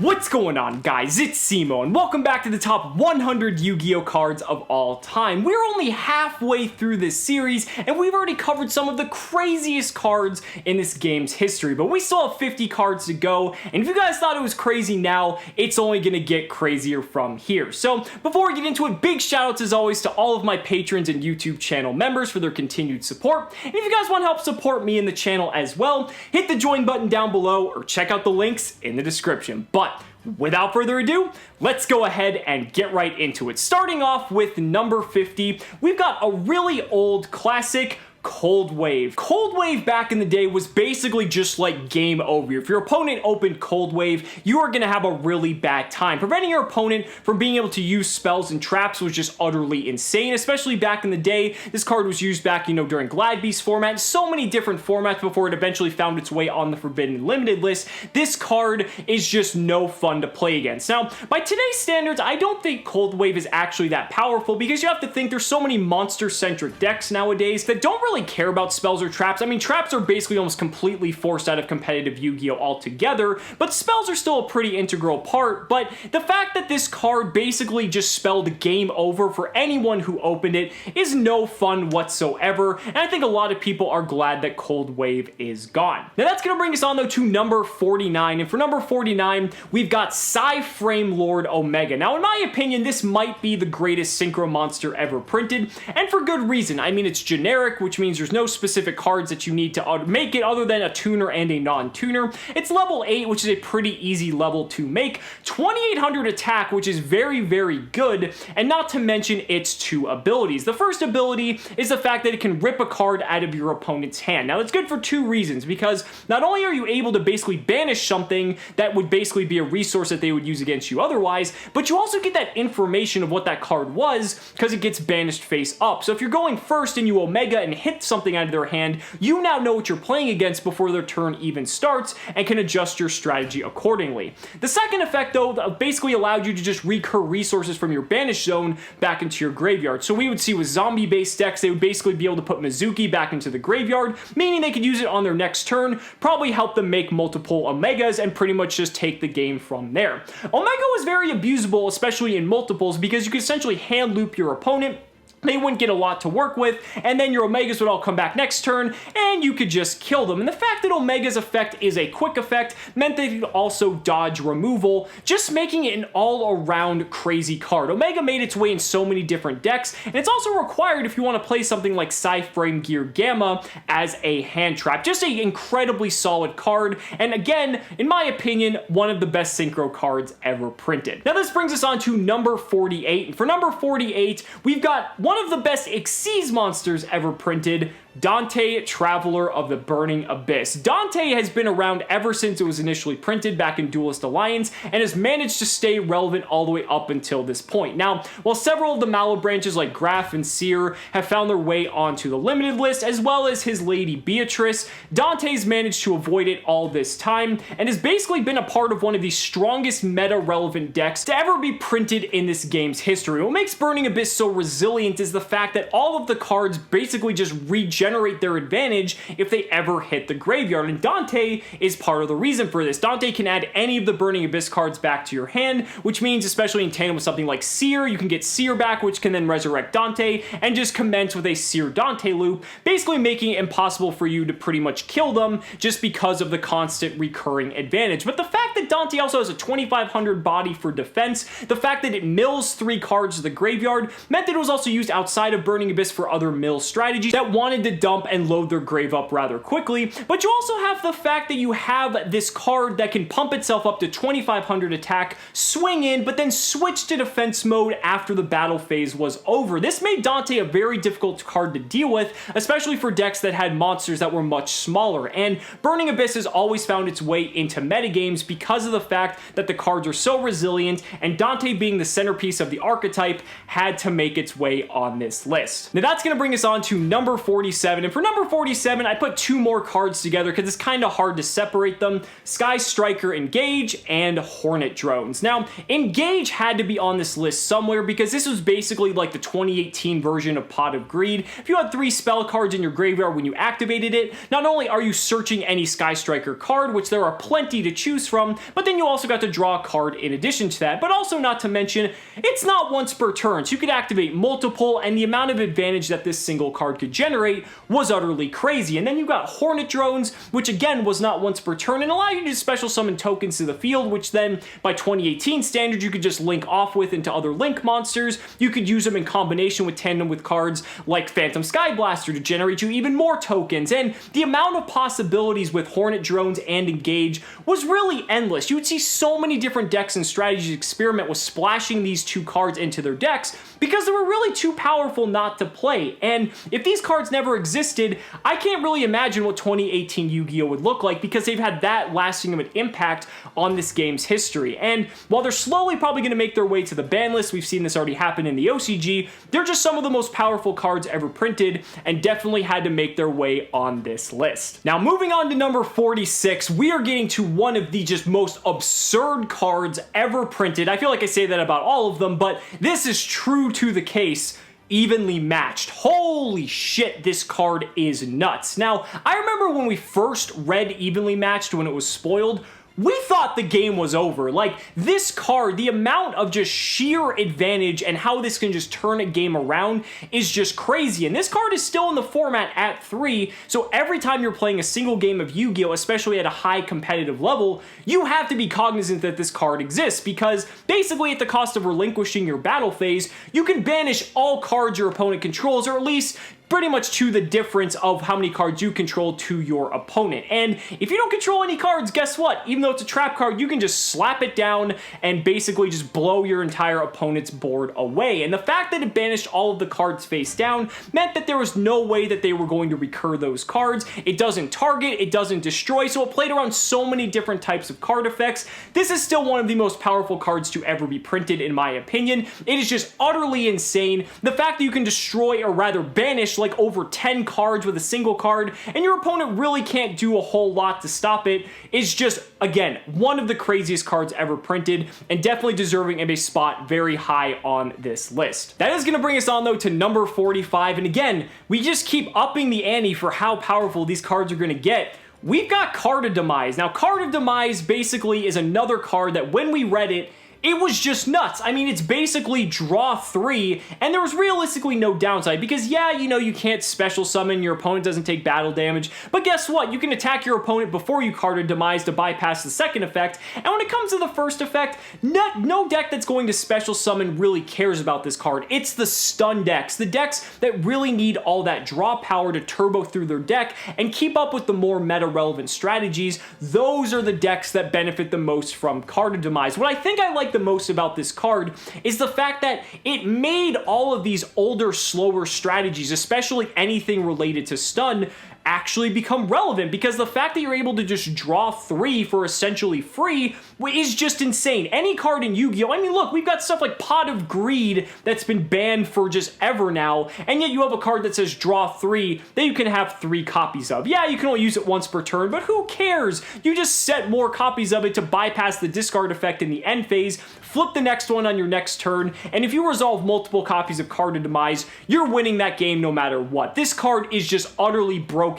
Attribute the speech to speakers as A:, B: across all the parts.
A: What's going on, guys? It's Cimo, and welcome back to the top 100 Yu-Gi-Oh cards of all time. We're only halfway through this series, and we've already covered some of the craziest cards in this game's history, but we still have 50 cards to go, and if you guys thought it was crazy now, it's only gonna get crazier from here. So, before we get into it, big shoutouts as always to all of my patrons and YouTube channel members for their continued support, and if you guys want to help support me in the channel as well, hit the join button down below, or check out the links in the description. But without further ado, let's go ahead and get right into it. Starting off with number 50, we've got a really old classic, Cold Wave. Cold Wave back in the day was basically just like game over. If your opponent opened Cold Wave, you are going to have a really bad time. Preventing your opponent from being able to use spells and traps was just utterly insane, especially back in the day. This card was used back, during Glad Beast format, so many different formats before it eventually found its way on the Forbidden Limited list. This card is just no fun to play against. Now, by today's standards, I don't think Cold Wave is actually that powerful because you have to think there's so many monster-centric decks nowadays that don't really care about spells or traps. I mean, traps are basically almost completely forced out of competitive Yu-Gi-Oh altogether, but spells are still a pretty integral part. But the fact that this card basically just spelled game over for anyone who opened it is no fun whatsoever, and I think a lot of people are glad that Cold Wave is gone. Now that's gonna bring us on though to number 49, and for number 49, we've got Frame Lord Omega. Now in my opinion, this might be the greatest synchro monster ever printed, and for good reason. I mean, it's generic, which means there's no specific cards that you need to make it other than a tuner and a non-tuner. It's level 8, which is a pretty easy level to make. 2800 attack, which is very, very good, and not to mention its two abilities. The first ability is the fact that it can rip a card out of your opponent's hand. Now, that's good for two reasons, because not only are you able to basically banish something that would basically be a resource that they would use against you otherwise, but you also get that information of what that card was, because it gets banished face up. So if you're going first and you Omega and hit something out of their hand, you now know what you're playing against before their turn even starts and can adjust your strategy accordingly. The second effect, though, basically allowed you to just recur resources from your banish zone back into your graveyard. So we would see with zombie-based decks, they would basically be able to put Mizuki back into the graveyard, meaning they could use it on their next turn, probably help them make multiple Omegas, and pretty much just take the game from there. Omega was very abusable, especially in multiples, because you could essentially hand loop your opponent. They wouldn't get a lot to work with, and then your Omegas would all come back next turn, and you could just kill them. And the fact that Omega's effect is a quick effect meant that you could also dodge removal, just making it an all-around crazy card. Omega made its way in so many different decks, and it's also required if you want to play something like Frame Gear Gamma as a hand trap. Just an incredibly solid card, and again, in my opinion, one of the best synchro cards ever printed. Now this brings us on to number 48, and for number 48, we've got one of the best Xyz monsters ever printed, Dante, Traveler of the Burning Abyss. Dante has been around ever since it was initially printed back in Duelist Alliance, and has managed to stay relevant all the way up until this point. Now, while several of the Mallow branches like Graf and Seer have found their way onto the limited list, as well as his Lady Beatrice, Dante's managed to avoid it all this time, and has basically been a part of one of the strongest meta-relevant decks to ever be printed in this game's history. What makes Burning Abyss so resilient is the fact that all of the cards basically just regenerate their advantage if they ever hit the graveyard, and Dante is part of the reason for this. Dante can add any of the Burning Abyss cards back to your hand, which means, especially in tandem with something like Seer, you can get Seer back, which can then resurrect Dante, and just commence with a Seer Dante loop, basically making it impossible for you to pretty much kill them just because of the constant recurring advantage. But the fact that Dante also has a 2500 body for defense, the fact that it mills 3 cards to the graveyard, meant that it was also used outside of Burning Abyss for other mill strategies that wanted to dump and load their grave up rather quickly. But you also have the fact that you have this card that can pump itself up to 2500 attack, swing in, but then switch to defense mode after the battle phase was over. This made Dante a very difficult card to deal with, especially for decks that had monsters that were much smaller, and Burning Abyss has always found its way into metagames because of the fact that the cards are so resilient, and Dante, being the centerpiece of the archetype, had to make its way on this list. Now that's going to bring us on to number 47, 47, and for number 47, I put two more cards together because it's kind of hard to separate them. Sky Striker Engage and Hornet Drones. Now, Engage had to be on this list somewhere because this was basically like the 2018 version of Pot of Greed. If you had 3 spell cards in your graveyard when you activated it, not only are you searching any Sky Striker card, which there are plenty to choose from, but then you also got to draw a card in addition to that. But also, not to mention, it's not once per turn, so you could activate multiple, and the amount of advantage that this single card could generate was utterly crazy. And then you got Hornet Drones, which again was not once per turn, and allow you to special summon tokens to the field, which then by 2018 standards you could just link off with into other link monsters. You could use them in combination with tandem with cards like Phantom Sky Blaster to generate you even more tokens, and the amount of possibilities with Hornet Drones and Engage was really endless. You would see so many different decks and strategies experiment with splashing these two cards into their decks because they were really too powerful not to play. And if these cards never existed, I can't really imagine what 2018 Yu-Gi-Oh! Would look like because they've had that lasting of an impact on this game's history. And while they're slowly probably going to make their way to the ban list, we've seen this already happen in the OCG, they're just some of the most powerful cards ever printed and definitely had to make their way on this list. Now, moving on to number 46, we are getting to one of the just most absurd cards ever printed. I feel like I say that about all of them, but this is true to the case. Evenly Matched. Holy shit, this card is nuts. Now, I remember when we first read Evenly Matched when it was spoiled, we thought the game was over. Like, this card, the amount of just sheer advantage and how this can just turn a game around is just crazy. And this card is still in the format at 3, so every time you're playing a single game of Yu-Gi-Oh!, especially at a high competitive level, you have to be cognizant that this card exists, because basically at the cost of relinquishing your battle phase, you can banish all cards your opponent controls, or at least pretty much to the difference of how many cards you control to your opponent. And if you don't control any cards, guess what? Even though it's a trap card, you can just slap it down and basically just blow your entire opponent's board away. And the fact that it banished all of the cards face down meant that there was no way that they were going to recur those cards. It doesn't target, it doesn't destroy, so it played around so many different types of card effects. This is still one of the most powerful cards to ever be printed, in my opinion. It is just utterly insane. The fact that you can destroy, or rather banish, like over 10 cards with a single card, and your opponent really can't do a whole lot to stop it, is just, again, one of the craziest cards ever printed, and definitely deserving of a spot very high on this list. That is going to bring us on, though, to number 45, and again, we just keep upping the ante for how powerful these cards are going to get. We've got Card of Demise. Now, Card of Demise basically is another card that when we read it, it was just nuts. I mean, it's basically draw 3, and there was realistically no downside, because yeah, you know, you can't special summon, your opponent doesn't take battle damage, but guess what? You can attack your opponent before you Card of Demise to bypass the second effect, and when it comes to the first effect, no deck that's going to special summon really cares about this card. It's the stun decks, the decks that really need all that draw power to turbo through their deck and keep up with the more meta-relevant strategies. Those are the decks that benefit the most from Card of Demise. What I think I like the most about this card is the fact that it made all of these older, slower strategies, especially anything related to stun, actually become relevant, because the fact that you're able to just draw 3 for essentially free is just insane. Any card in Yu-Gi-Oh! I mean, look, we've got stuff like Pot of Greed that's been banned for just ever now, and yet you have a card that says draw 3 that you can have 3 copies of. Yeah, you can only use it once per turn, but who cares? You just set more copies of it to bypass the discard effect in the end phase, flip the next one on your next turn, and if you resolve multiple copies of Card of Demise, you're winning that game no matter what. This card is just utterly broken.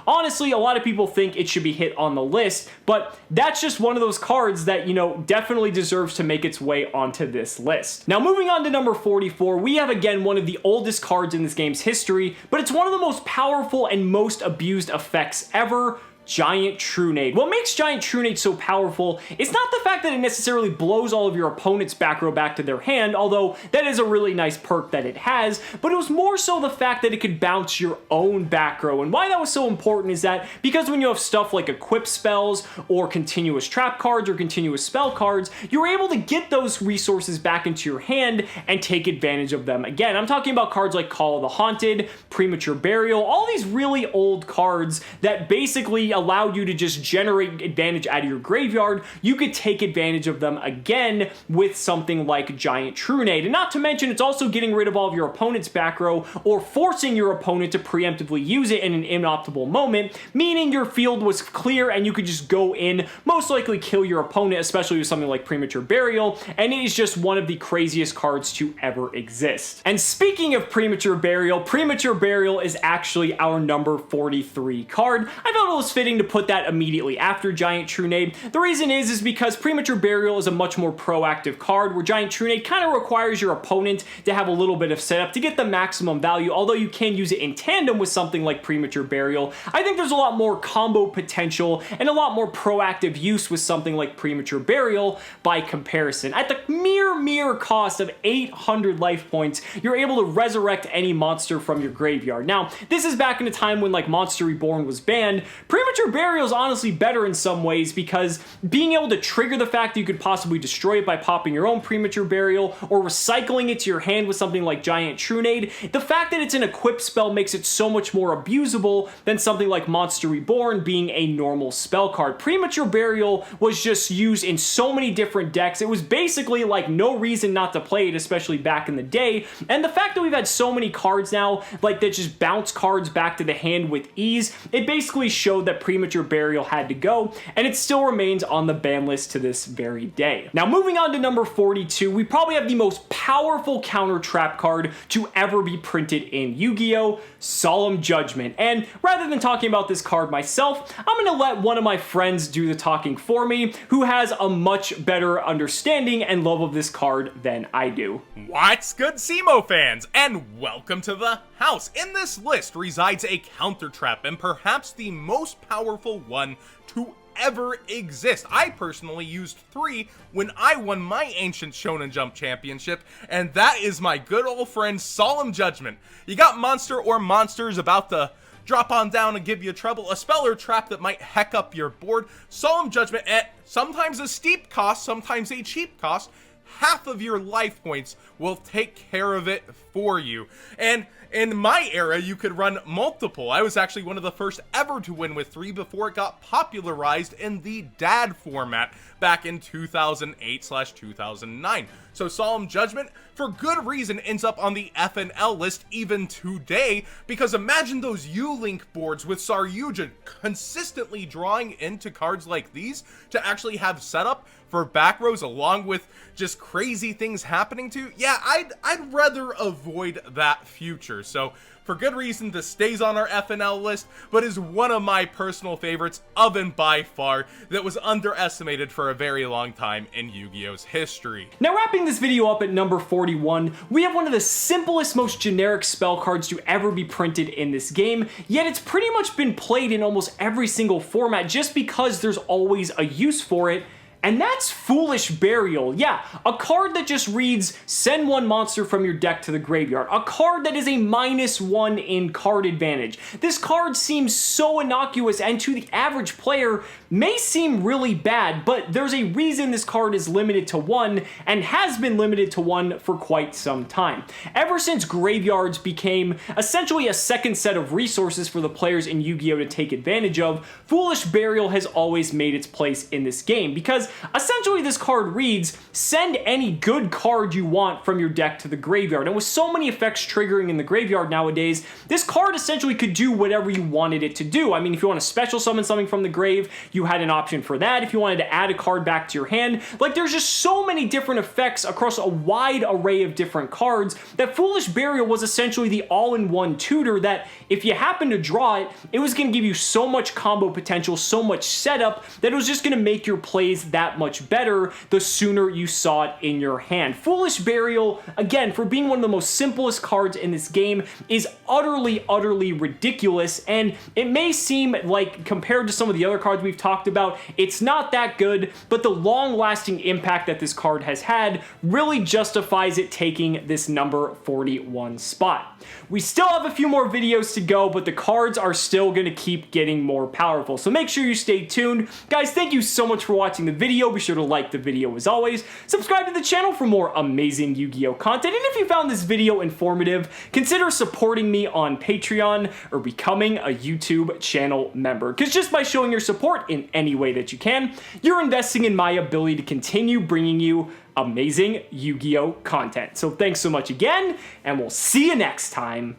A: Honestly, a lot of people think it should be hit on the list, but that's just one of those cards that, you know, definitely deserves to make its way onto this list. Now, moving on to number 44, we have again one of the oldest cards in this game's history, but it's one of the most powerful and most abused effects ever. Giant Trunade. What makes Giant Trunade so powerful is not the fact that it necessarily blows all of your opponent's back row back to their hand, although that is a really nice perk that it has, but it was more so the fact that it could bounce your own back row. And why that was so important is that because when you have stuff like equip spells or continuous trap cards or continuous spell cards, you're able to get those resources back into your hand and take advantage of them. Again, I'm talking about cards like Call of the Haunted, Premature Burial, all these really old cards that basically, allowed you to just generate advantage out of your graveyard, you could take advantage of them again with something like Giant Trunade. And not to mention, it's also getting rid of all of your opponent's back row or forcing your opponent to preemptively use it in an inoptimal moment, meaning your field was clear and you could just go in, most likely kill your opponent, especially with something like Premature Burial, and it is just one of the craziest cards to ever exist. And speaking of Premature Burial is actually our number 43 card. I felt it was fitting to put that immediately after Giant Trunade. The reason is because Premature Burial is a much more proactive card, where Giant Trunade kind of requires your opponent to have a little bit of setup to get the maximum value, although you can use it in tandem with something like Premature Burial. I think there's a lot more combo potential and a lot more proactive use with something like Premature Burial by comparison. At the mere cost of 800 life points, you're able to resurrect any monster from your graveyard. Now, this is back in a time when like Monster Reborn was banned. Premature Burial is honestly better in some ways, because being able to trigger the fact that you could possibly destroy it by popping your own Premature Burial or recycling it to your hand with something like Giant Trunade, the fact that it's an equip spell makes it so much more abusable than something like Monster Reborn being a normal spell card. Premature Burial was just used in so many different decks. It was basically like no reason not to play it, especially back in the day. And the fact that we've had so many cards now like that just bounce cards back to the hand with ease, it basically showed that Premature Burial had to go, and it still remains on the ban list to this very day. Now, moving on to number 42, we probably have the most powerful counter trap card to ever be printed in Yu-Gi-Oh! Solemn Judgment. And rather than talking about this card myself, I'm going to let one of my friends do the talking for me, who has a much better understanding and love of this card than I do.
B: What's good, Cimoooooooo fans, and welcome to the house. In this list resides a counter trap, and perhaps the most powerful one to ever exist. I personally used 3 when I won my Ancient Shonen Jump Championship, and that is my good old friend Solemn Judgment. You got monster or monsters about to drop on down and give you trouble, a spell or trap that might heck up your board. Solemn Judgment at sometimes a steep cost, sometimes a cheap cost. Half of your life points will take care of it for you. And in my era, you could run multiple. I was actually one of the first ever to win with 3 before it got popularized in the DAD format back in 2008/2009. So Solemn Judgment, for good reason, ends up on the FNL list even today, because imagine those U-Link boards with Saryuja consistently drawing into cards like these to actually have setup for back rows along with just crazy things happening to. Yeah, I'd rather avoid that future. So for good reason, this stays on our FNL list, but is one of my personal favorites of and by far that was underestimated for a very long time in Yu-Gi-Oh's history.
A: Now, wrapping this video up at number 41, we have one of the simplest, most generic spell cards to ever be printed in this game, yet it's pretty much been played in almost every single format just because there's always a use for it. And that's Foolish Burial. Yeah, a card that just reads, send 1 monster from your deck to the graveyard. A card that is a -1 in card advantage. This card seems so innocuous and to the average player may seem really bad, but there's a reason this card is limited to 1 and has been limited to 1 for quite some time. Ever since graveyards became essentially a second set of resources for the players in Yu-Gi-Oh! To take advantage of, Foolish Burial has always made its place in this game, because essentially this card reads, send any good card you want from your deck to the graveyard. And with so many effects triggering in the graveyard nowadays, this card essentially could do whatever you wanted it to do. I mean, if you want to special summon something from the grave, you had an option for that. If you wanted to add a card back to your hand, like there's just so many different effects across a wide array of different cards that Foolish Burial was essentially the all-in-one tutor that if you happen to draw it, it was going to give you so much combo potential, so much setup, that it was just going to make your plays that much better the sooner you saw it in your hand. Foolish Burial, again, for being one of the most simplest cards in this game, is utterly ridiculous, and it may seem like, compared to some of the other cards we've talked about, it's not that good, but the long-lasting impact that this card has had really justifies it taking this number 41 spot. We still have a few more videos to go, but the cards are still going to keep getting more powerful, so make sure you stay tuned. Guys, thank you so much for watching the video. video. Be sure to like the video as always. Subscribe to the channel for more amazing Yu-Gi-Oh content. And if you found this video informative, consider supporting me on Patreon or becoming a YouTube channel member. Because just by showing your support in any way that you can, you're investing in my ability to continue bringing you amazing Yu-Gi-Oh content. So thanks so much again, and we'll see you next time.